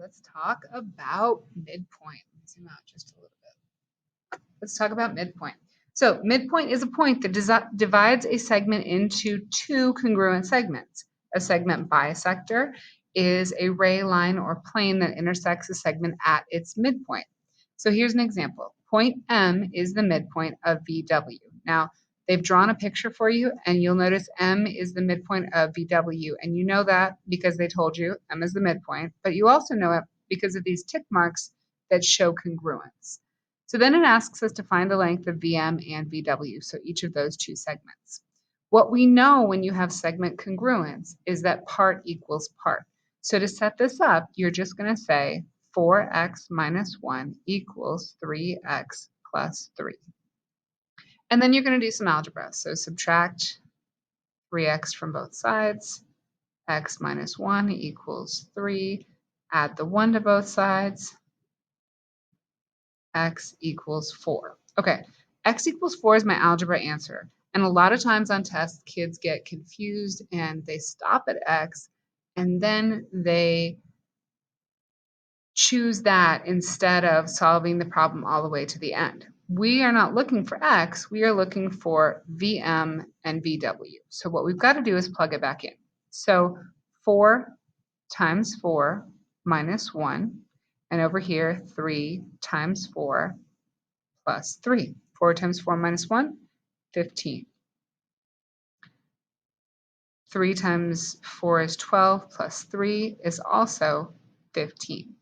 let's talk about midpoint. Let's zoom out just a little bit. Let's talk about midpoint. So midpoint is a point that divides a segment into two congruent segments. A segment bisector is a ray line or plane that intersects a segment at its midpoint. So here's an example. Point M is the midpoint of VW. Now, they've drawn a picture for you, and you'll notice M is the midpoint of VW, and you know that because they told you M is the midpoint, but you also know it because of these tick marks that show congruence. So then it asks us to find the length of VM and VW, so each of those two segments. What we know when you have segment congruence is that part equals part. So to set this up, you're just going to say 4x minus 1 equals 3x plus 3. And then you're going to do some algebra. So subtract 3x from both sides. X minus 1 equals 3. Add the 1 to both sides. X equals 4. Okay, x equals 4 is my algebra answer. And a lot of times on tests, kids get confused and they stop at x and then they choose that instead of solving the problem all the way to the end. We are not looking for x, we are looking for VM and VW. So what we've got to do is plug it back in. So 4 times 4 minus 1, and over here 3 times 4 plus 3. 4 times 4 minus 1, 15. 3 times 4 is 12 plus 3 is also 15.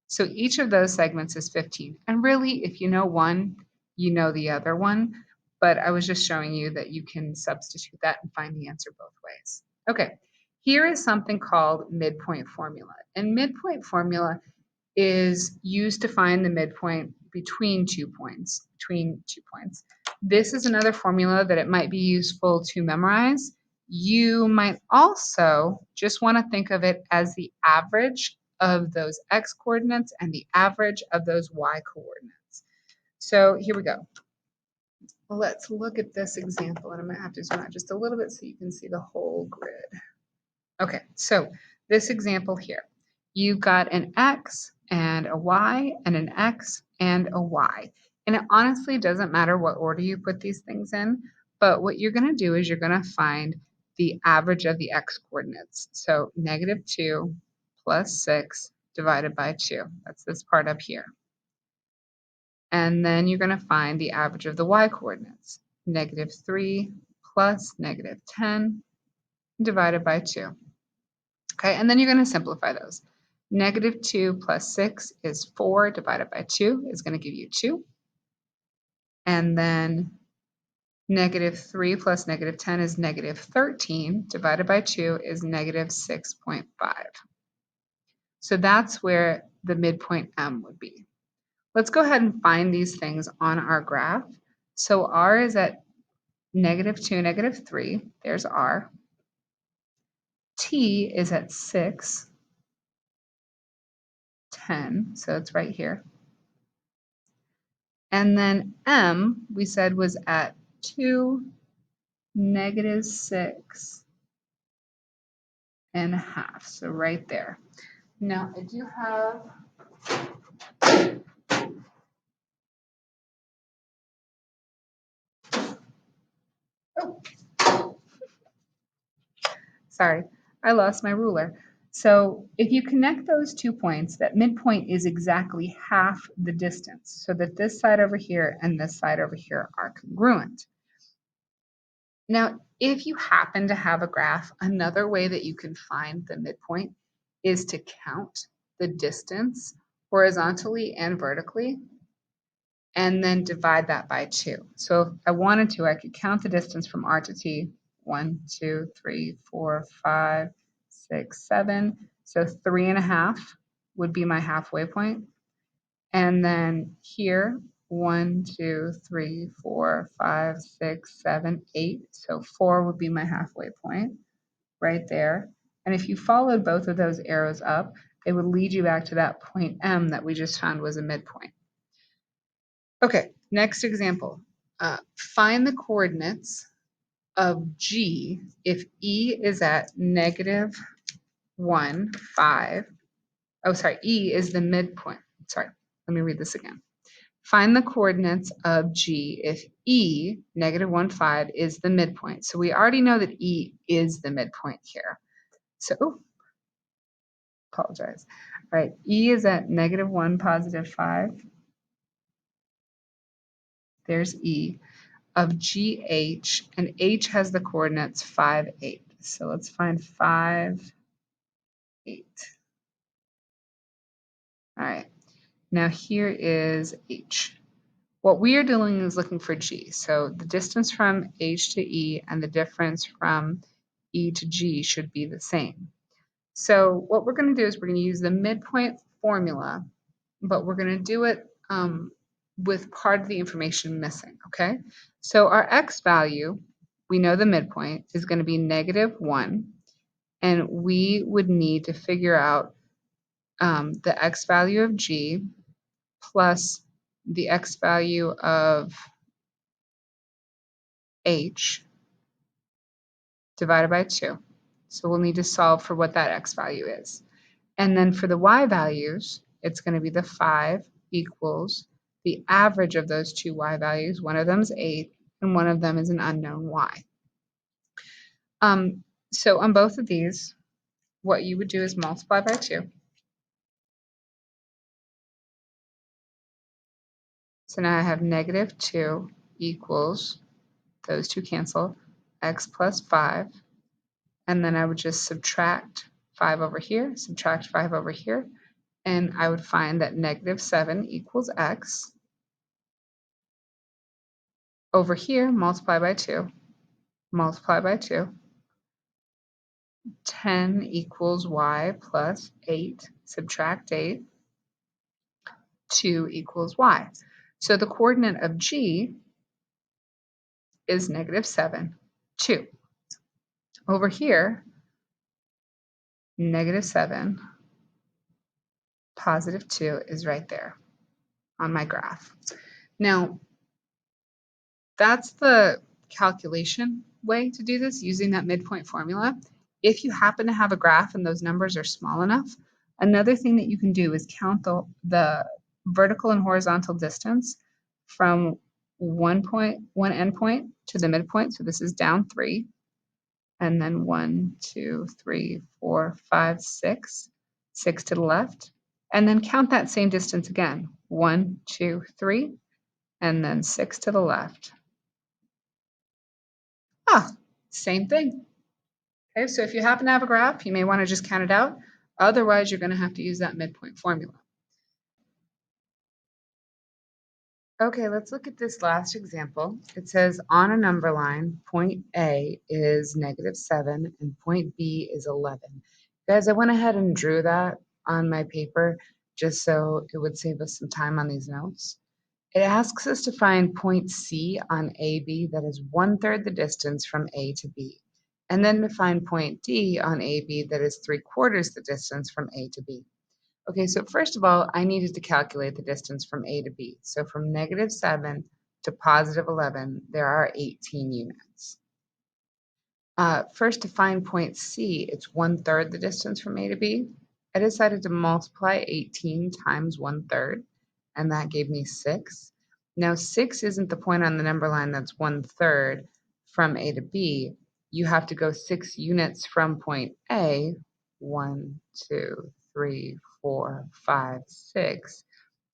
So each of those segments is 15. And really, if you know one, you know the other one. But I was just showing you that you can substitute that and find the answer both ways. Okay, here is something called midpoint formula. And midpoint formula is used to find the midpoint between 2 points. This is another formula that it might be useful to memorize. You might also just want to think of it as the average of those x coordinates and the average of those y coordinates. So here we go. Let's look at this example, and I'm going to have to zoom out just a little bit so you can see the whole grid. Okay, so this example here, you've got an x and a y and an x and a y. And it honestly doesn't matter what order you put these things in, but what you're going to do is you're going to find the average of the x coordinates. So -2 plus 6 divided by 2. That's this part up here. And then you're going to find the average of the y coordinates. -3 plus -10 divided by 2. Okay, and then you're going to simplify those. -2 plus 6 is 4 divided by 2 is going to give you 2. And then -3 plus -10 is -13 divided by 2 is -6.5. So that's where the midpoint M would be. Let's go ahead and find these things on our graph. So R is at -2, -3. There's R. T is at 6, 10. So it's right here. And then M, we said, was at 2, -6 and a half. So right there. Now I do have sorry, I lost my ruler. So if you connect those 2 points, that midpoint is exactly half the distance, so that this side over here and this side over here are congruent. Now, if you happen to have a graph, another way that you can find the midpoint is to count the distance horizontally and vertically, and then divide that by 2. So if I wanted to, I could count the distance from R to T. 1, 2, 3, 4, 5, 6, 7. So 3.5 would be my halfway point. And then here, 1, 2, 3, 4, 5, 6, 7, 8. So 4 would be my halfway point right there. And if you followed both of those arrows up, it would lead you back to that point M that we just found was a midpoint. Okay, next example. Find the coordinates of G if E is at -1, 5, oh, sorry, E is the midpoint. Sorry, let me read this again. Find the coordinates of G if E, negative 1, 5, is the midpoint. So we already know that E is the midpoint here. So, apologize. All right, E is at negative 1, positive 5. There's E of GH, and H has the coordinates 5, 8. So let's find 5, 8. All right, now here is H. What we are doing is looking for G. So the distance from H to E and the difference from E to G should be the same. So what we're going to do is we're going to use the midpoint formula, but we're going to do it with part of the information missing, okay? So our X value, we know the midpoint, is going to be negative 1, and we would need to figure out the X value of G plus the X value of H divided by 2. So we'll need to solve for what that X value is. And then for the Y values, it's going to be the 5 equals the average of those two Y values. One of them is 8, and one of them is an unknown Y. So on both of these, what you would do is multiply by 2. So now I have negative 2 equals, those two cancel, X plus 5. And then I would just subtract 5 over here, subtract 5 over here, and I would find that negative 7 equals X. Over here, multiply by 2, multiply by 2. 10 equals Y plus 8, subtract 8, 2 equals Y. So the coordinate of G is negative 7, 2. Over here, negative 7, positive 2 is right there on my graph. Now, that's the calculation way to do this using that midpoint formula. If you happen to have a graph and those numbers are small enough, another thing that you can do is count the vertical and horizontal distance from one endpoint to the midpoint. So this is down 3, and then 1, 2, 3, 4, 5, 6, 6 to the left, and then count that same distance again, 1, 2, 3, and then 6 to the left. Same thing. Okay, so if you happen to have a graph, you may want to just count it out. Otherwise, you're going to have to use that midpoint formula. Okay, let's look at this last example. It says on a number line, point A is negative 7 and point B is 11. Guys, I went ahead and drew that on my paper just so it would save us some time on these notes. It asks us to find point C on AB that is 1/3 the distance from A to B, and then to find point D on AB that is 3/4 the distance from A to B. Okay, so first of all, I needed to calculate the distance from A to B. So from negative 7 to positive 11, there are 18 units. First, to find point C, it's 1/3 the distance from A to B. I decided to multiply 18 times 1/3, and that gave me 6. Now, 6 isn't the point on the number line that's 1/3 from A to B. You have to go 6 units from point A, 1, 2, 3, 4, 5, 6,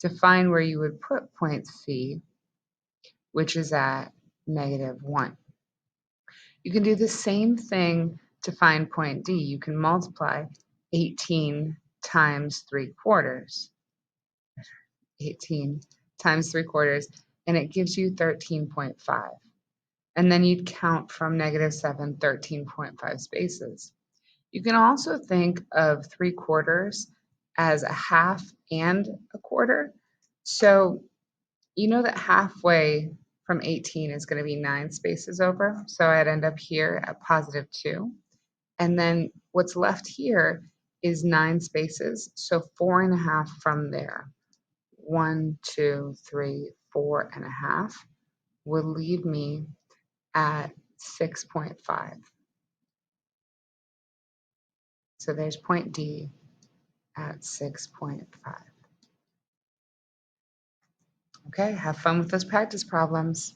to find where you would put point C, which is at negative 1. You can do the same thing to find point D. You can multiply 18 times 3/4. 18 times 3/4, and it gives you 13.5. And then you'd count from negative 7, 13.5 spaces. You can also think of 3/4 as a half and a quarter. So you know that halfway from 18 is going to be 9 spaces over. So I'd end up here at positive 2. And then what's left here is 9 spaces. So 4.5 from there. 1, 2, 3, 4.5 will leave me at 6.5. So there's point D at 6.5. Okay, have fun with those practice problems.